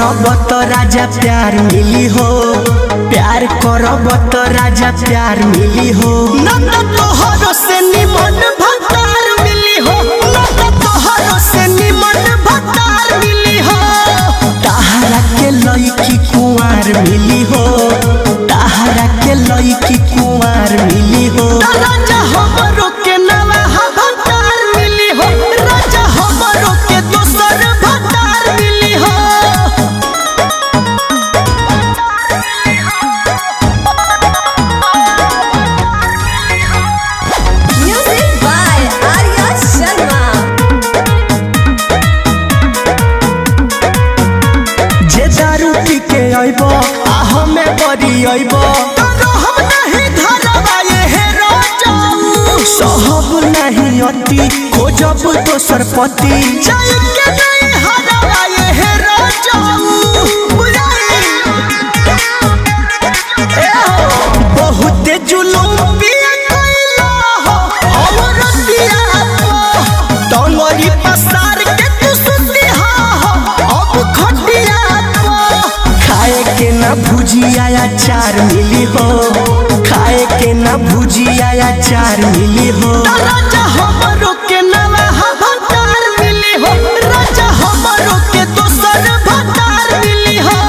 करब तो राजा प्यार मिली हो, प्यार करब तो राजा प्यार मिली हो। नंद तोहरो से निमन भतार मिली हो, नंद तोहरो से निमन भतार मिली हो। ताहरा के लईकी कुंवार मिली हो, ताहरा के लईकी कुंवार मिली हो। राजा हमरो के नवा भतार मिली हो, राजा हमरो के दोसर भतार मिली हो। Music by Arya Sharma। जे दारू पी के अइबो आ हमें बरी अइबो, तोरो हम नहीं धरबा ये राजाऊ। सहब नहीं अति खोजब दोसर पति, जाय के नहीं हरबा ये राजाऊ। बहुत जुलूम पिया कइला हो और दिया तो डोंगरी पसार के तू सुतिहा हो अब खटिया तो। खाए के ना भुजिया अचार मिली हो, खाए के ना भुजिया अचार मिली हो। राजा हमरो के नवा भतार मिली हो, राजा हमरो के दोसर भतार मिली हो।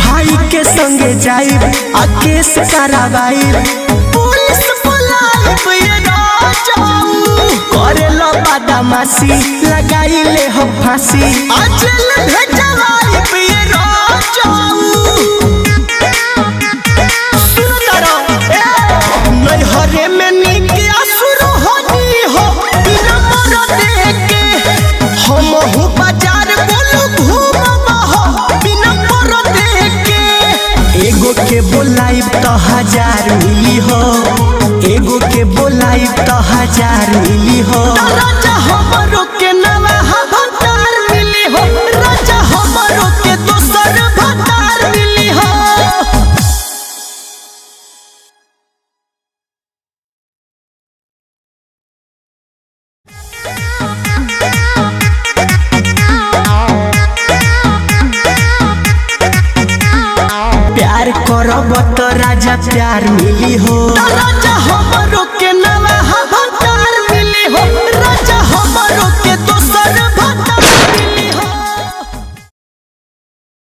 भाई के संगे जाइब आ केस कराबाइब, पुलिस बुलाइब ये राजाऊ। करेला बदमाशी लगाई ले हो फांसी, आ जेल भेजवाइब ये राजाऊ। सुंदरा नैहरे में नीक असुर होनी हो, बिना मर देके हमहु बाजार बोलू घूमबा हो बिना मर देके। एगो के बोलाइब तो हजार मिली हो, एगो के बोलाइब तो हजार मिली हो। राजा हमरो के नवा भतार मिली हो, राजा हमरो के दोसर भतार मिली हो। प्यार करब तो राजा प्यार मिली हो।